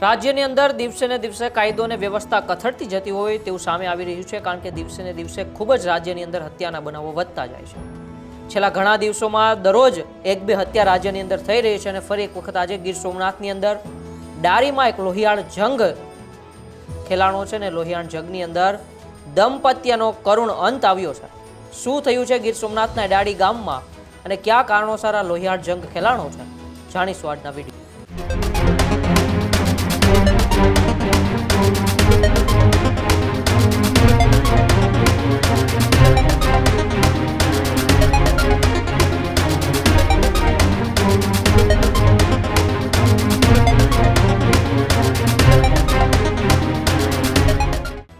રાજ્યની અંદર દિવસે ને દિવસે કાયદો અને વ્યવસ્થા કથળતી જતી હોય તેવું સામે આવી રહ્યું છે, કારણ કે દિવસે ને દિવસે ખૂબ જ રાજ્યની અંદર હત્યાના બનાવો વધતા જાય છે. છેલ્લા ઘણા દિવસોમાં દરરોજ એક બે હત્યા રાજ્યની અંદર થઈ રહી છે અને ફરી એક વખત આજે ગીર સોમનાથની અંદર ડારીમાં એક લોહિયાળ જંગ ખેલાણો છે ને લોહિયાળ જંગની અંદર દંપત્યનો કરુણ અંત આવ્યો છે. શું થયું છે ગીર સોમનાથના ડારી ગામમાં અને કયા કારણોસર આ લોહિયાળ જંગ ખેલાણો છે, જાણીશું આજના વિડીયો.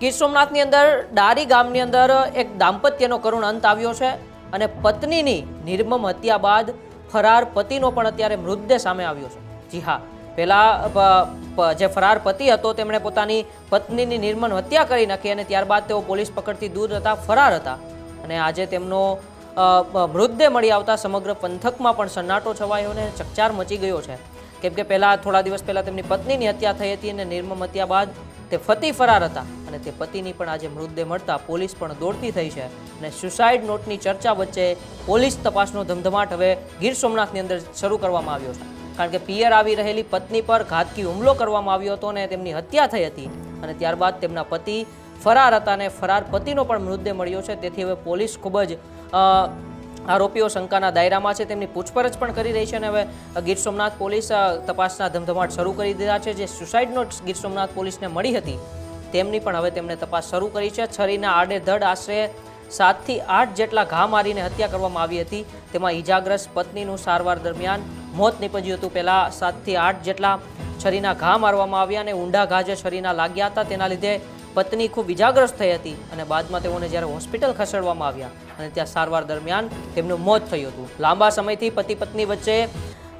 ગીર સોમનાથની અંદર ડારી ગામની અંદર એક દાંપત્યનો કરુણ અંત આવ્યો છે અને પત્નીની નિર્મમ હત્યા બાદ ફરાર પતિનો પણ અત્યારે મૃતદેહ સામે આવ્યો છે. જી હા, પહેલા જે ફરાર પતિ હતો તેમણે પોતાની પત્નીની નિર્મમ હત્યા કરી નાખી અને ત્યારબાદ તેઓ પોલીસ પકડતી દૂર હતા, ફરાર હતા અને આજે તેમનો મૃતદેહ મળી આવતા સમગ્ર પંથકમાં પણ સન્નાટો છવાયો અને ચકચાર મચી ગયો છે. કેમ કે થોડા દિવસ પહેલા તેમની પત્નીની હત્યા થઈ હતી અને નિર્મમ હત્યા બાદ તે પતિ ફરાર હતા અને તે પતિની પણ આજે મૃતદેહ મળતા પોલીસ પણ દોડતી થઈ છે અને સુસાઇડ નોટની ચર્ચા વચ્ચે પોલીસ તપાસનો ધમધમાટ હવે ગીર સોમનાથની અંદર શરૂ કરવામાં આવ્યો છે, કારણ કે પિયર આવી રહેલી પત્ની પર ઘાતકી હુમલો કરવામાં આવ્યો હતો અને તેમની હત્યા થઈ હતી અને ત્યારબાદ તેમના પતિ ફરાર હતા અને ફરાર પતિનો પણ મૃતદેહ મળ્યો છે. તેથી હવે પોલીસ ખૂબ જ આરોપીઓ શંકાના દાયરામાં છે, તેમની પૂછપરછ પણ કરી રહી છે અને હવે ગીર સોમનાથ પોલીસ તપાસના ધમધમાટ શરૂ કરી દીધા છે. જે સુસાઇડ નોટ ગીર સોમનાથ પોલીસને મળી હતી તેમની પણ હવે તેમણે તપાસ શરૂ કરી છે. છરીના આડેધડ આશરે 7 થી 8 જેટલા ઘા મારીને હત્યા કરવામાં આવી હતી. તેમાં ઈજાગ્રસ્ત પત્નીનું સારવાર દરમિયાન મોત નીપજ્યું હતું. પહેલા 7 થી 8 જેટલા છરીના ઘા મારવામાં આવ્યા અને ઊંડા ઘા જે છરીના લાગ્યા હતા તેના લીધે પત્ની ખૂબ ઈજાગ્રસ્ત થઈ હતી અને બાદમાં તેઓને જ્યારે હોસ્પિટલ ખસેડવામાં આવ્યા અને ત્યાં સારવાર દરમિયાન તેમનું મોત થયું હતું. લાંબા સમયથી પતિ પત્ની વચ્ચે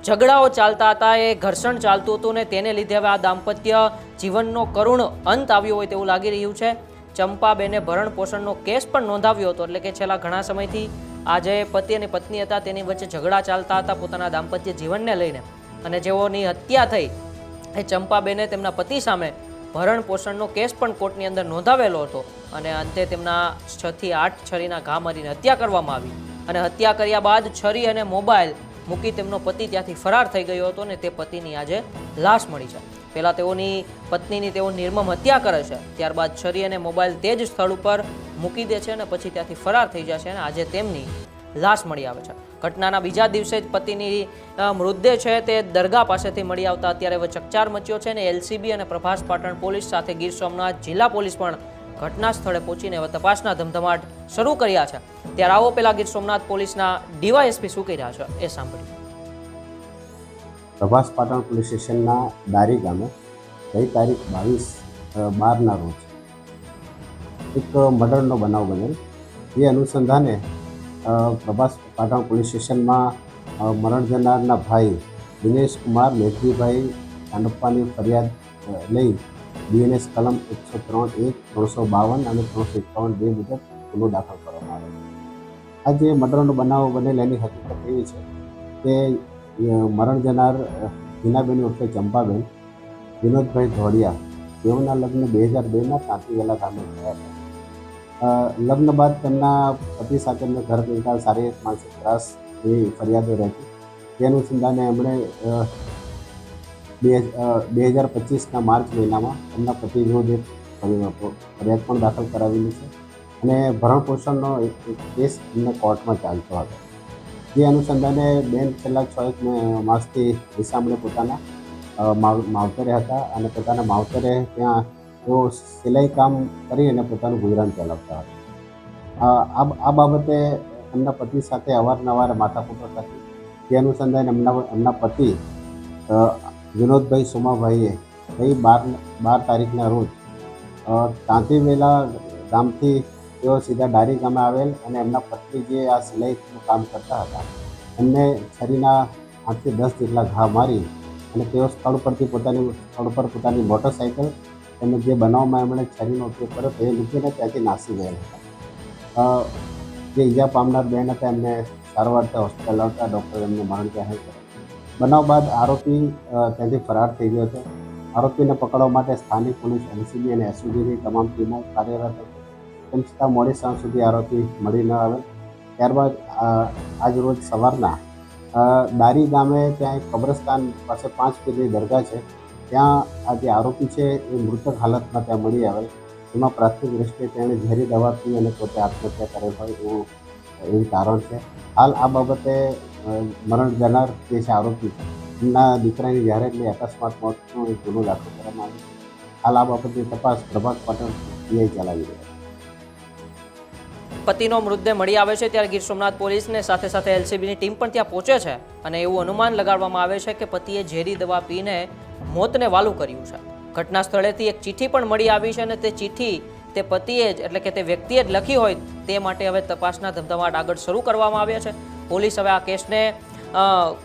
ઝઘડાઓ ચાલતા હતા, એ ઘર્ષણ ચાલતું હતું ને તેને લીધે હવે આ દાંપત્ય જીવનનો કરુણ અંત આવ્યો હોય તેવું લાગી રહ્યું છે. ચંપાબેને ભરણ પોષણનો કેસ પણ નોંધાવ્યો હતો, એટલે કે છેલ્લા ઘણા સમયથી આ જે પતિ અને પત્ની હતા તેની વચ્ચે ઝઘડા ચાલતા હતા પોતાના દાંપત્ય જીવનને લઈને અને જેઓની હત્યા થઈ એ ચંપાબેને તેમના પતિ સામે ભરણ પોષણનો કેસ પણ કોર્ટની અંદર નોંધાવેલો હતો અને અંતે તેમના 6 થી 8 છરીના ઘા મારીને હત્યા કરવામાં આવી અને હત્યા કર્યા બાદ છરી અને મોબાઈલ મૂકી તેમનો પતિ ત્યાંથી ફરાર થઈ ગયો હતો અને તે પતિની આજે લાશ મળી છે. પહેલાં તેઓની પત્નીની તેઓ નિર્મમ હત્યા કરે છે, ત્યારબાદ છરી અને મોબાઈલ તે જ સ્થળ ઉપર મૂકી દે છે અને પછી ત્યાંથી ફરાર થઈ જાય છે અને આજે તેમની લાશ મળી આવે છે. ઘટનાના બીજા દિવસે જ પતિની મૃતદેહ છે તે દરગાહ પાસેથી મળી આવતા અત્યારે હવે ચકચાર મચ્યો છે અને એલસીબી અને પ્રભાસ પાટણ પોલીસ સાથે ગીર સોમનાથ જિલ્લા પોલીસ પણ ઘટના સ્થળે પહોંચીને હવે તપાસના ધમધમાટ શરૂ કર્યા છે. ત્યારે આવો પહેલા ગીર સોમનાથ પોલીસના ડીવાયએસપી શું કહી રહ્યા છે એ સાંભળીએ. પ્રભાસ પાટણ પોલીસ સ્ટેશનના ડારી ગામે ગઈ તારીખ 22/12ના રોજ એક મર્ડરનો બનાવ બનેલ. એ અનુસંધાને પ્રભાસ પાટણ પોલીસ સ્ટેશનમાં મરણ જનારના ભાઈ દિનેશ કુમાર મેઘજીભાઈ કાંડપ્પાની ફરિયાદ લઈ બીએનએસ કલમ 103(1), 352 અને 351(2) મુજબ ગુનો દાખલ કરવામાં આવ્યો. આ જે મર્ડરનો બનાવ બનેલ એની હકીકત એવી છે કે મરણ જનાર હિનાબેન ઉર્ફે ચંપાબેન વિનોદભાઈ ધોળિયા, તેઓના લગ્ન 2002માં તાંતીવેલા ગામે થયા હતા. લગ્ન બાદ તેમના પતિ સાથે એમને ઘર કંકાળ, શારીરિક માનસિક ત્રાસ એવી ફરિયાદો રહેતી. તે અનુસંધાને એમણે 2025ના માર્ચ મહિનામાં એમના પતિ વિરુદ્ધ એક ફરિયાદ પણ દાખલ કરાવેલી છે અને ભરણપોષણનો એક કેસ એમને કોર્ટમાં ચાલતો હતો. જે અનુસંધાને બેન છેલ્લા 6 માસથી રીસામણે પોતાના માવતરે હતા અને પોતાના માવતરે ત્યાં તેઓ સિલાઈ કામ કરી અને પોતાનું ગુજરાન ચલાવતા હતા. આ બાબતે એમના પતિ સાથે અવારનવાર માથાકૂટો થતી. તે અનુસંધાને એમના પતિ વિનોદભાઈ સોમાભાઈએ ગઈ 12 તારીખના રોજ તાંતીવેલા ગામથી તેઓ સીધા ડારી ગામે આવેલ અને એમના પત્ની જે આ સિલાઈનું કામ કરતા હતા એમને છરીના 8 થી 10 જેટલા ઘા મારી અને તેઓ સ્થળ પર પોતાની મોટરસાઇકલ તેમજ જે બનાવમાં એમણે છરીનો ઉપયોગ કર્યો તે મૂકીને ત્યાંથી નાસી ગયેલ હતા. જે ઈજા પામનાર બહેન હતા એમને સારવાર હોસ્પિટલ આવતા ડૉક્ટર એમને મરણ જાહેર કર્યું. બનાવ બાદ આરોપી ત્યાંથી ફરાર થઈ ગયો હતો આરોપીને પકડવા માટે સ્થાનિક પોલીસ, એલસીબી અને એસઓજીની તમામ ટીમો કાર્યરત હતી. તેમ છતાં મોડી સાંજ સુધી આરોપી મળી ન આવે. ત્યારબાદ આજ રોજ સવારના દારી ગામે ત્યાં એક કબ્રસ્તાન પાસે 5 પીરની દરગાહ છે, ત્યાં આ જે આરોપી છે એ મૃતક હાલતમાં ત્યાં મળી આવેલ. એમાં પ્રાથમિક દ્રષ્ટિએ તેણે ઝેરી દવા પી અને પોતે આત્મહત્યા કરેલ હોય એવું તારણ છે. હાલ આ બાબતે મરણ જનાર જે છે આરોપી, એમના દીકરાની જાહેરાત લઈ અકસ્માત મોતનો એક ગુનો દાખલ કરવામાં આવ્યો છે. હાલ આ બાબતની તપાસ પ્રભાત પાટણ પીઆઈ ચલાવી રહ્યા છે. પતિનો મૃતદેહ મળી આવે છે ત્યારે ગીર સોમનાથ પોલીસને સાથે સાથે એલસીબીની ટીમ પણ ત્યાં પહોંચે છે અને એવું અનુમાન લગાડવામાં આવે છે કે પતિએ ઝેરી દવા પીને મોતને વાલું કર્યું છે. ઘટના સ્થળેથી એક ચિઠ્ઠી પણ મળી આવી છે અને તે ચિઠ્ઠી તે પતિએ જ એટલે કે તે વ્યક્તિએ જ લખી હોય તે માટે હવે તપાસના ધમધમાટ આગળ શરૂ કરવામાં આવ્યા છે. પોલીસ હવે આ કેસને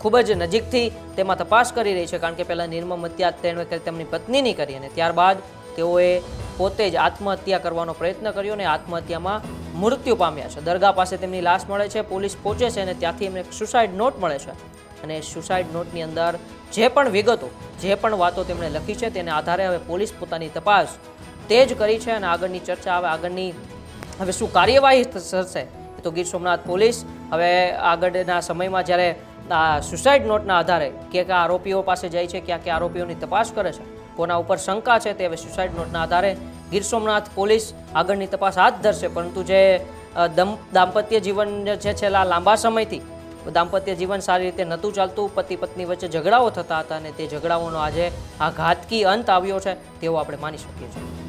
ખૂબ જ નજીકથી તેમાં તપાસ કરી રહી છે, કારણ કે પહેલાં નિર્મમ હત્યા તેણે તેમની પત્નીની કરી અને ત્યારબાદ તેઓએ પોતે જ આત્મહત્યા કરવાનો પ્રયત્ન કર્યો અને આત્મહત્યામાં મૃત્યુ પામ્યા છે. દરગાહ પાસે તેમની લાશ મળે છે, પોલીસ પહોંચે છે અને ત્યાંથી એમને એક સુસાઇડ નોટ મળે છે અને સુસાઇડ નોટની અંદર જે પણ વિગતો, જે પણ વાતો તેમણે લખી છે તેને આધારે હવે પોલીસ પોતાની તપાસ તેજ કરી છે અને આગળની ચર્ચા હવે શું કાર્યવાહી થશે એ તો ગીર સોમનાથ પોલીસ હવે આગળના સમયમાં જ્યારે આ સુસાઇડ નોટના આધારે ક્યાં આરોપીઓ પાસે જાય છે, ક્યાં આરોપીઓની તપાસ કરે છે, કોના ઉપર શંકા છે તે હવે સુસાઇડ નોટના આધારે ગીર સોમનાથ પોલીસ આગળની તપાસ હાથ ધરશે. પરંતુ જે દાંપત્ય જીવન જે છેલ્લા લાંબા સમયથી દાંપત્ય જીવન સારી રીતે નહોતું ચાલતું, પતિ પત્ની વચ્ચે ઝઘડાઓ થતા હતા અને તે ઝઘડાઓનો આજે આ ઘાતકી અંત આવ્યો છે તેવું આપણે માની શકીએ છીએ.